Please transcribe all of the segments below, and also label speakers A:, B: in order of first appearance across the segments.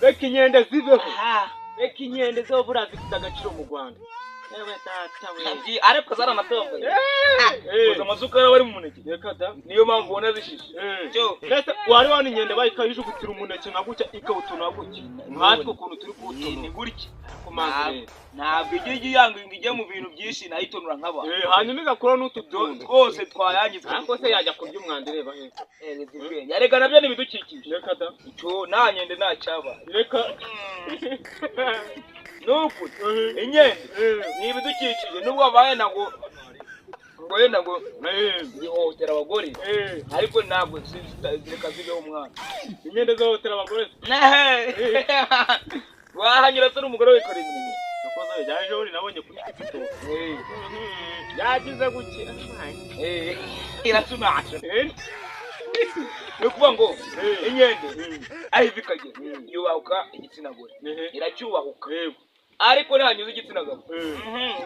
A: reka inyende zibeho reka inyende zo buriya zifite agaciro mu Rwanda. Ewe data we
B: ariko zaranatomboye uza amazuka bari mu muneke
A: reka da
B: niyo mpamvu ubona zishishe
A: cyo rese wari wana inyende bayikayijugutira umuneke nkagucya ikawutuna gucya nkatwe ukuntu turi kuwutuna
B: ni gutya
A: kumanze
B: ntabwo igi yanginga ijye mu bintu byinshi nayitonura nk'aba
A: hanyuma igakora n'ututuntu
B: twose twayangizwe
A: ariko se yajya kurya umwanda reba he
B: yareka nabyo n'ibidukikije
A: reka da
B: cyo nta nyende nta cyaba
A: reka
B: nuko inyende ni ibidukikije nubwo babaye ngo yenda ngo zihohotera abagore ariko ntabwo zireka zibeho umwana
A: inyende zihohotera abagore
B: wahanyura se n'umugore wikoreye imineke
A: yakoze yaje uri nabonye kuri TikTok yagize gukira
B: iratumaje ni ukuvuga ngo inyende aho iva ikagera yubahuka igitsina gore iracyubahuka ariko ntihanyuze igitsina gabo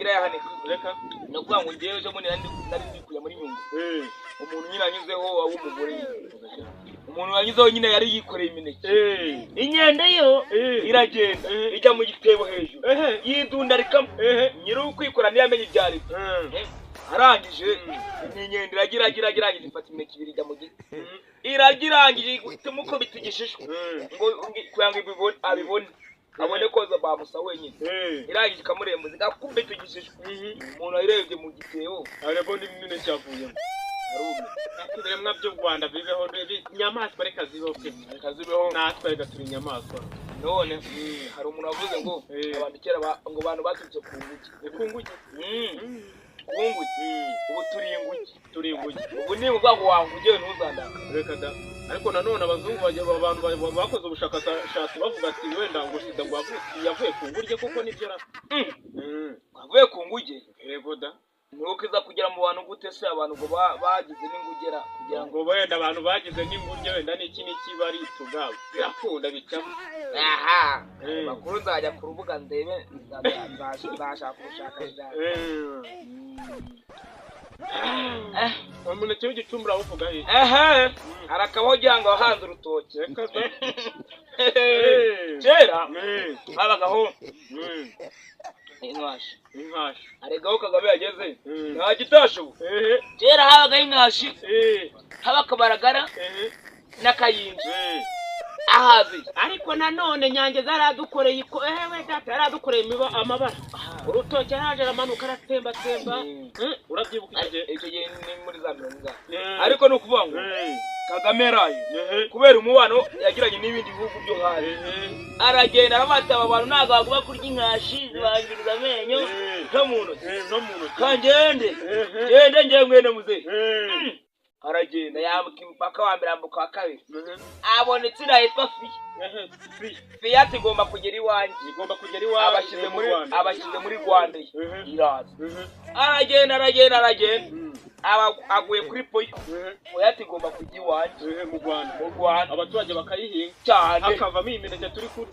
B: irayahanika
A: reka
B: ni ukuvuga ngo ngewe ejo bundi nari ndikuye muri nyungu umuntu nyine anyuzeho w'umugore umuntu wanyuzeho nyine yari yikoreye imineke inyende yo iragenda ijya mu gitebo hejuru yidunda rikamo nyiri ukwikora ntiyamenye ibyo ari byo arangije inyende iragirangije ifata imineke ibiri ijya mu giti iragirangije igutemo uko bitigishishwe ngo kugira ngo abibone abone koza bamusa wenyine irangije ikamurembuza igakubita igishishwe umuntu ayirebye mu gitebo
A: arabona imineke cyavuyemo ibiremwa by'u Rwanda bibeho inyamaswa reka zibeho natwe reka turi inyamaswa
B: none hari umuntu wavuze ngo abantu kera ngo abantu baturutse ku nguge ubu turi inguge ubu ni ukuvuga ngo wangugewe ntuzandaka
A: reka da ariko nanone abazungu abantu bakoze ubushakashatsi bavuga ati wenda ngo sida yavuye ku nguge kuko nibyo
B: avuye ku nguge
A: yego da
B: nuko iza kugera mu bantu gute se abantu ngo bagize n'ingugera
A: kugira ngo wenda abantu bagize n'ingurye wenda n'iki bari tugabo birakunda bicamo
B: makuru nzajya ku rubuga ndebe nzashaka ubushakashatsi
A: umuneke w'igicumbi uravuga he
B: harakabaho ugira ngo wahanze urutoki kera habagaho inkashi aregaho Kagame yageze nta gitashobo kera habagaho inkashi haba akabaragara n'akayinji ahazi
A: ariko nanone nyange zaradukoreye ewe data yaradukoreye amabara urutoki araje aramanuka aratemba urabyibuka
B: icyo gihe ni muri za mirongo ariko ni ukuvuga ngo Kagame yaraye kubera umubano yagiranye n'ibindi bihugu byo hanze aragenda arabataba abantu ntabwo bagomba kurya inkashi zibangiriza amenyo no mu ntoki kangende ngewe mwene muzehe aragenda yambuka imipaka wa mbere yambuka wa kabiri abona itsinda yitwa Fiat igomba kugera iwanjye abashyize muri Rwanda iraza aragenda aguye kuri poyo Fiat igomba kujya iwanjye
A: mu Rwanda abaturage bakayihinga
B: cyane
A: hakavamo imineke turi kuri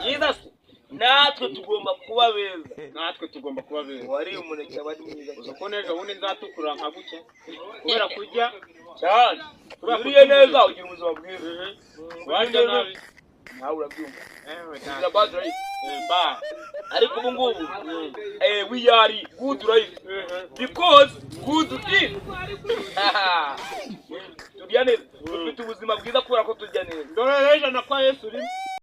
B: nziza se natwe tugomba kuba beza wari umuneke abari mwiza
A: uko nejo ubundi nzatukura nka guke kubera kurya
B: cyane uriye neza ugira ubuzima bwiza
A: wajya nabi
B: nawe urabyumva
A: ba
B: ariko ubu ngubu we are good life because good is turya neza dufite ubuzima bwiza kubera ko turya neza
A: dore rero na kwa Yesu uri